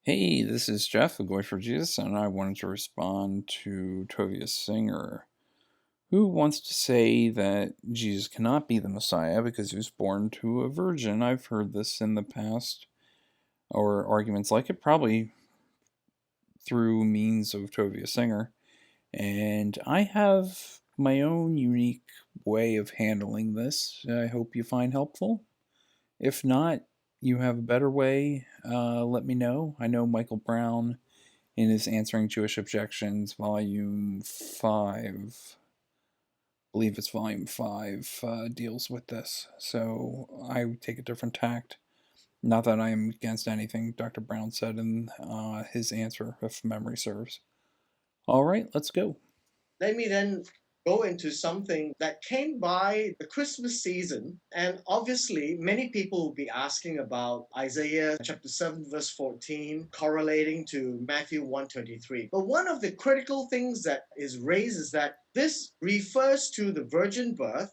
Hey, this is Jeff, the Goy for Jesus, and I wanted to respond to Tovia's Singer, who wants to say that Jesus cannot be the Messiah because he was born to a virgin. I've heard this in the past, or arguments like it, probably through means of Tovia Singer, and I have my own unique way of handling this. I hope you find helpful. If not, you have a better way, let me know. I know Michael Brown in his Answering Jewish Objections, Volume 5, I believe it's Volume 5, deals with this. So I take a different tact. Not that I am against anything Dr. Brown said in his answer, if memory serves. All right, let's go. Let me then go into something that came by the Christmas season. And obviously, many people will be asking about Isaiah chapter 7, verse 14, correlating to Matthew 1:23. But one of the critical things that is raised is that this refers to the virgin birth.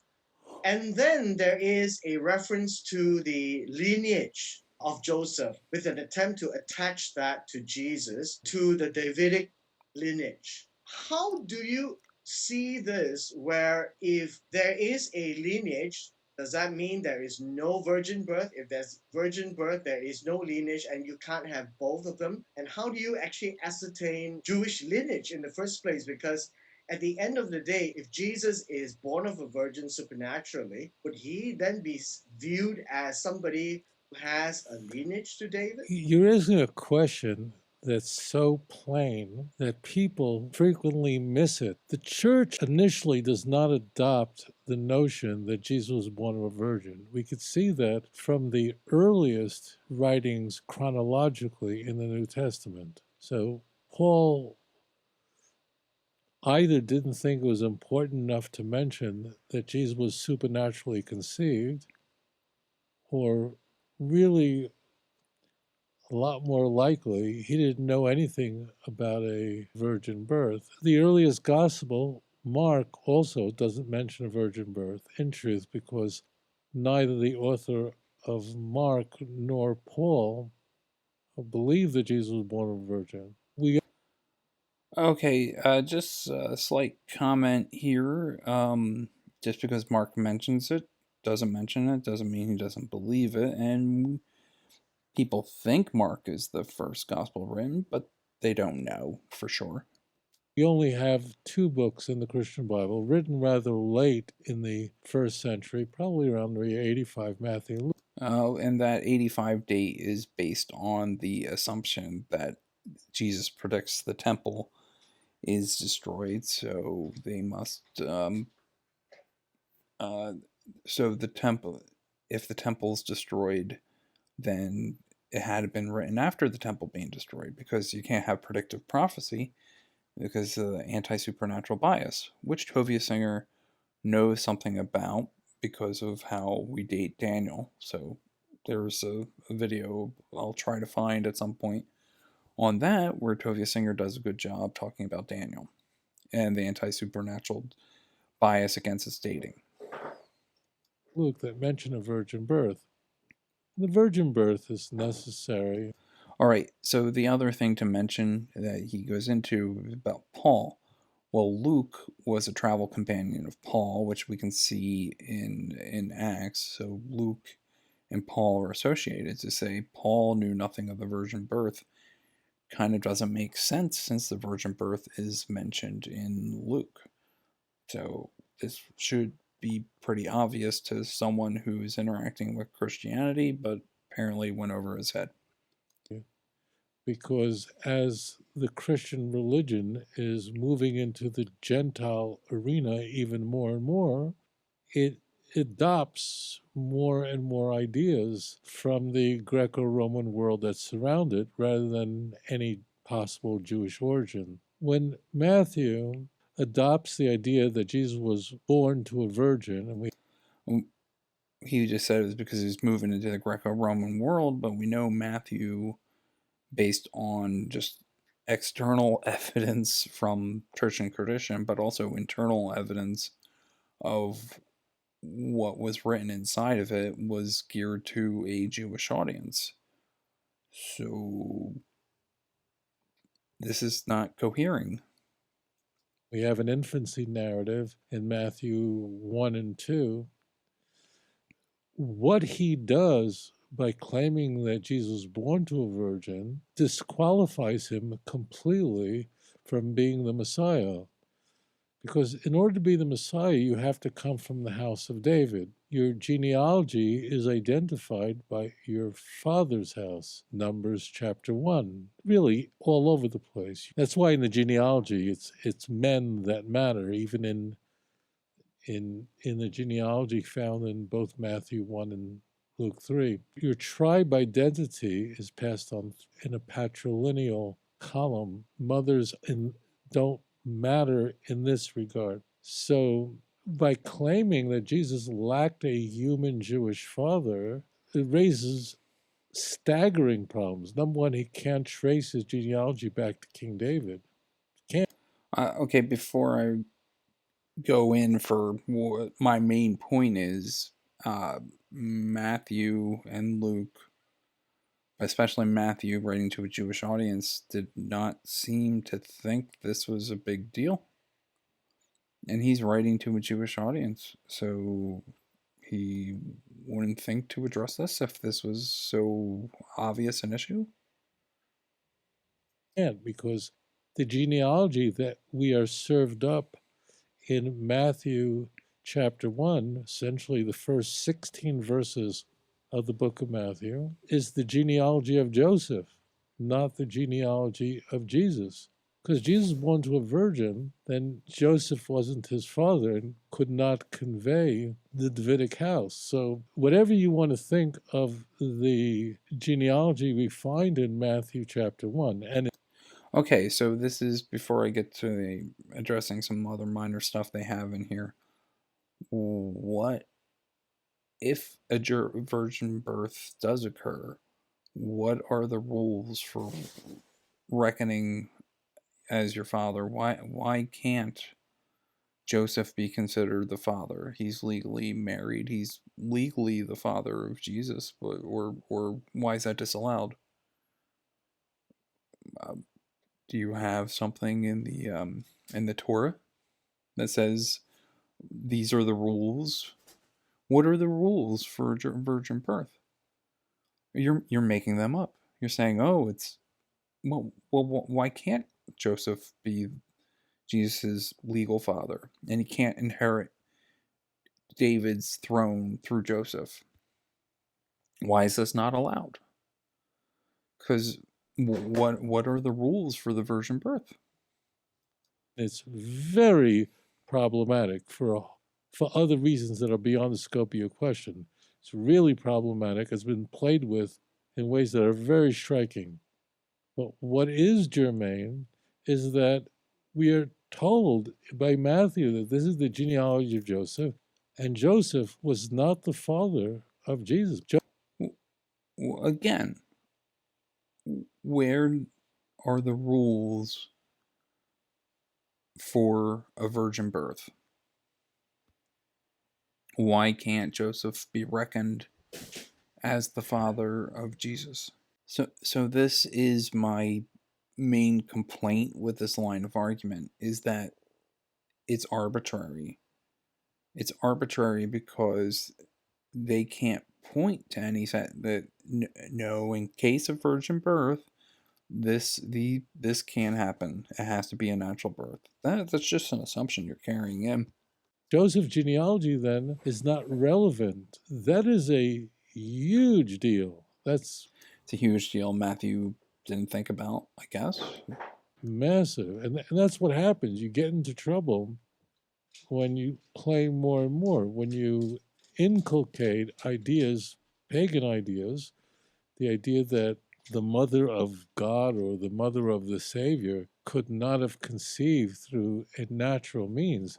And then there is a reference to the lineage of Joseph with an attempt to attach that to Jesus, to the Davidic lineage. How do you see this? Where if there is a lineage, does that mean there is no virgin birth? If there's virgin birth, there is no lineage, and you can't have both of them? And how do you actually ascertain Jewish lineage in the first place? Because at the end of the day, if Jesus is born of a virgin supernaturally, would he then be viewed as somebody who has a lineage to David? You're asking a question that's so plain that people frequently miss it. The church initially does not adopt the notion that Jesus was born of a virgin. We could see that from the earliest writings chronologically in the New Testament. So Paul either didn't think it was important enough to mention that Jesus was supernaturally conceived, or really a lot more likely he didn't know anything about a virgin birth. The earliest gospel, Mark, also doesn't mention a virgin birth, in truth, because neither the author of Mark nor Paul believe that Jesus was born of a virgin. Okay, just a slight comment here. Just because Mark mentions it, doesn't mention it, doesn't mean he doesn't believe it, and people think Mark is the first gospel written, but they don't know for sure. We only have two books in the Christian Bible, written rather late in the first century, probably around the 85, Matthew and Luke. And that 85 date is based on the assumption that Jesus predicts the temple is destroyed, so they must. Uh, so the temple, if the temple is destroyed, then it had been written after the temple being destroyed because you can't have predictive prophecy because of the anti supernatural bias, which Tovia Singer knows something about because of how we date Daniel. So there's a video I'll try to find at some point on that where Tovia Singer does a good job talking about Daniel and the anti supernatural bias against its dating. Luke that mention a virgin birth. The virgin birth is necessary. All right, so the other thing to mention that he goes into about Paul. Well, Luke was a travel companion of Paul, which we can see in Acts. So Luke and Paul are associated. To say Paul knew nothing of the virgin birth kind of doesn't make sense since the virgin birth is mentioned in Luke. So this should be pretty obvious to someone who's interacting with Christianity, but apparently went over his head. Because as the Christian religion is moving into the Gentile arena even more and more, it adopts more and more ideas from the Greco Roman world that surround it rather than any possible Jewish origin. When Matthew adopts the idea that Jesus was born to a virgin, and He just said it was because he was moving into the Greco-Roman world, but we know Matthew, based on just external evidence from church and tradition, but also internal evidence of what was written inside of it, was geared to a Jewish audience. So This is not cohering. We have an infancy narrative in Matthew 1 and 2. What he does by claiming that Jesus was born to a virgin disqualifies him completely from being the Messiah. Because in order to be the Messiah, you have to come from the house of David. Your genealogy is identified by your father's house, Numbers chapter 1. Really all over the place. That's why in the genealogy it's men that matter, even in the genealogy found in both Matthew 1 and Luke 3. Your tribe identity is passed on in a patrilineal column. Mothers don't matter in this regard. So, by claiming that Jesus lacked a human Jewish father, it raises staggering problems. Number one, he can't trace his genealogy back to King David. Okay, before I go in for what my main point is, Matthew and Luke, especially Matthew writing to a Jewish audience, did not seem to think this was a big deal. And he's writing to a Jewish audience, so he wouldn't think to address this if this was so obvious an issue. And because the genealogy that we are served up in Matthew chapter 1, essentially the first 16 verses of the book of Matthew, is the genealogy of Joseph, not the genealogy of Jesus. Because Jesus was born to a virgin, then Joseph wasn't his father and could not convey the Davidic house. So, whatever you want to think of the genealogy we find in Matthew chapter 1, and Okay, so this is before I get to addressing some other minor stuff they have in here. What if a virgin birth does occur? What are the rules for reckoning as your father? Why can't Joseph be considered the father? He's legally married. He's legally the father of Jesus, but or why is that disallowed? Do you have something in the Torah that says these are the rules? What are the rules for virgin birth? You're making them up. You're saying, oh, it's why can't Joseph be Jesus' legal father, and he can't inherit David's throne through Joseph? Why is this not allowed? Because what are the rules for the virgin birth? it's very problematic for other reasons that are beyond the scope of your question. It's really problematic. It's been played with in ways that are very striking. But what is germane is that we are told by Matthew that this is the genealogy of Joseph, and Joseph was not the father of Jesus. Again, where are the rules for a virgin birth? Why can't Joseph be reckoned as the father of Jesus? So this is my main complaint with this line of argument, is that it's arbitrary. It's arbitrary because they can't point to any set that no, in case of virgin birth, this can happen. It has to be a natural birth. That's just an assumption you're carrying in. Joseph's genealogy then is not relevant. That is a huge deal. It's a huge deal Matthew didn't think about, I guess. Massive. And that's what happens. You get into trouble when you claim more and more, when you inculcate ideas, pagan ideas, the idea that the mother of God or the mother of the Savior could not have conceived through a natural means.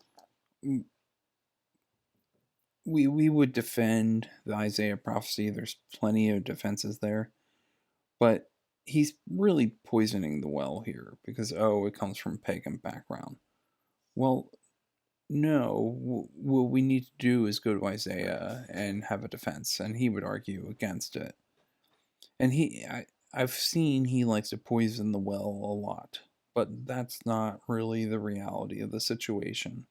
We would defend the Isaiah prophecy. There's plenty of defenses there. But he's really poisoning the well here because, oh, it comes from pagan background. Well, no. What we need to do is go to Isaiah and have a defense, and he would argue against it. And I've seen he likes to poison the well a lot. But that's not really the reality of the situation.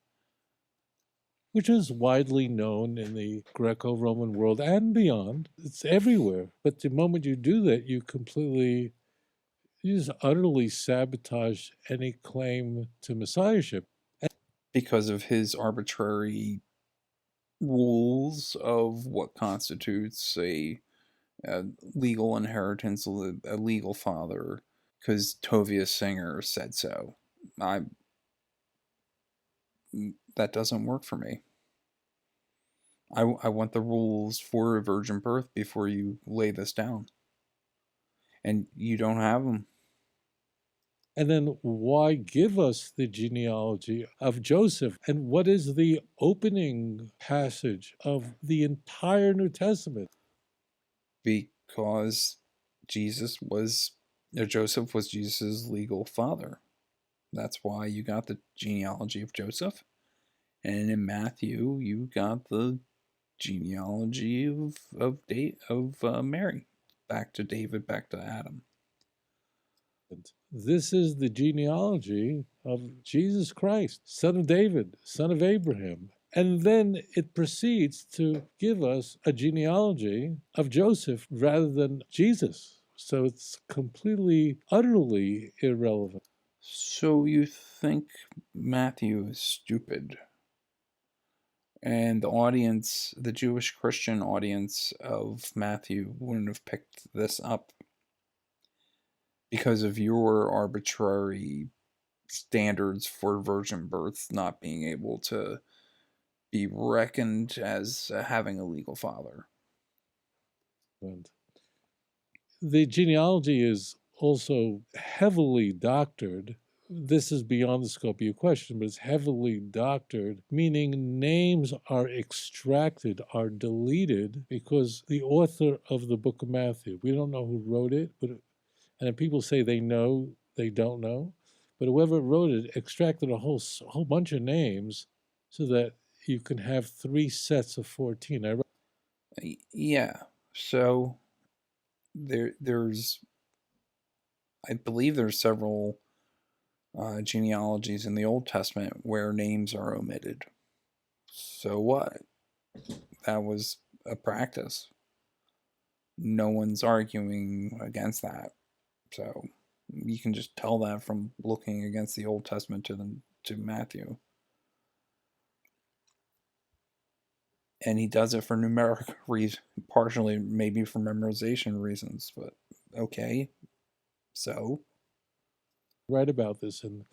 which is widely known in the Greco Roman world and beyond. It's everywhere. But the moment you do that, you just utterly sabotage any claim to messiahship. Because of his arbitrary rules of what constitutes a legal inheritance, a legal father, because Tovia Singer said so. I That doesn't work for me. I want the rules for a virgin birth before you lay this down, and you don't have them. And then why give us the genealogy of Joseph? And what is the opening passage of the entire New Testament? Because Joseph was Jesus' legal father. That's why you got the genealogy of Joseph, and in Matthew you got the genealogy of Mary, back to David, back to Adam. This is the genealogy of Jesus Christ, son of David, son of Abraham. And then it proceeds to give us a genealogy of Joseph rather than Jesus. So it's completely, utterly irrelevant. So you think Matthew is stupid, and the audience, the Jewish Christian audience of Matthew, wouldn't have picked this up because of your arbitrary standards for virgin births not being able to be reckoned as having a legal father. And the genealogy is also heavily doctored. This is beyond the scope of your question, but it's heavily doctored, meaning names are extracted, are deleted, because the author of the book of Matthew, we don't know who wrote it, and if people say they know, they don't know, but whoever wrote it extracted a whole bunch of names so that you can have 3 sets of 14. Yeah. So there's, I believe there's several genealogies in the Old Testament where names are omitted. So what? That was a practice. No one's arguing against that. So you can just tell that from looking against the Old Testament to Matthew. And he does it for numeric reasons, partially maybe for memorization reasons, but okay. So Write about this in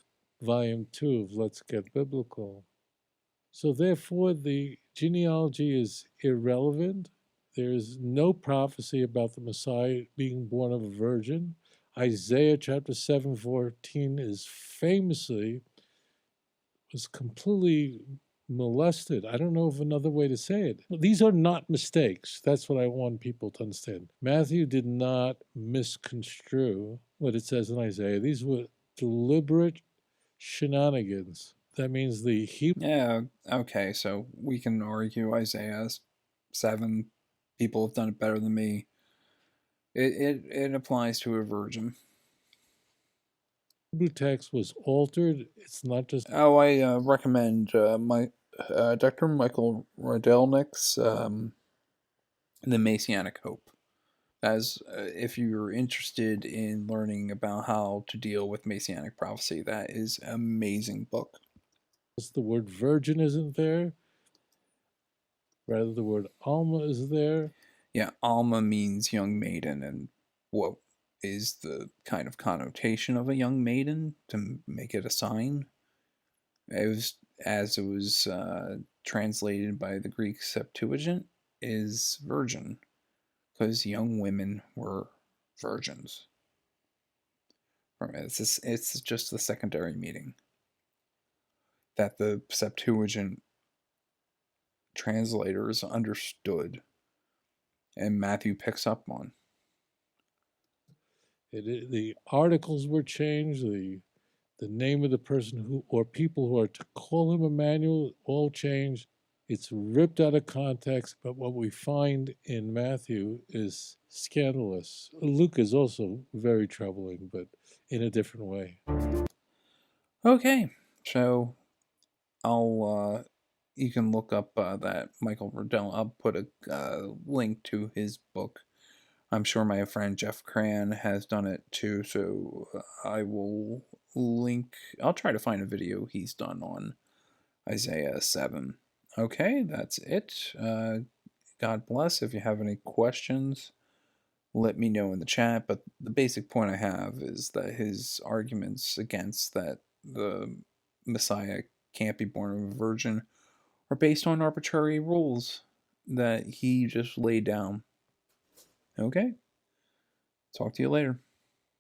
volume 2 of Let's Get Biblical. So therefore, the genealogy is irrelevant. There is no prophecy about the Messiah being born of a virgin. Isaiah chapter 7:14 is was completely molested. I don't know of another way to say it. These are not mistakes. That's what I want people to understand. Matthew did not misconstrue what it says in Isaiah. These were deliberate shenanigans. That means the Hebrew. yeah, okay. So we can argue Isaiah 7. People have done it better than me. It applies to a virgin. Hebrew text was altered. It's not just. Oh, I recommend Dr. Michael Rodelnick's The Messianic Hope. As if you're interested in learning about how to deal with Messianic prophecy, that is an amazing book. The word virgin isn't there. Rather, the word Alma is there. Yeah, Alma means young maiden, and what is the kind of connotation of a young maiden to make it a sign? It was, as it was translated by the Greek Septuagint, is virgin, because young women were virgins. It's just the secondary meaning that the Septuagint translators understood, and Matthew picks up on. The articles were changed. The name of the person who or people who are to call him Emmanuel all changed. It's ripped out of context, but what we find in Matthew is scandalous. Luke is also very troubling, but in a different way. Okay, so you can look up that Michael Riddell. I'll put a link to his book. I'm sure my friend Jeff Cran has done it too, so I will link. I'll try to find a video he's done on Isaiah 7. Okay, that's it. God bless. If you have any questions, let me know in the chat. But the basic point I have is that his arguments against that the Messiah can't be born of a virgin are based on arbitrary rules that he just laid down. Okay, talk to you later.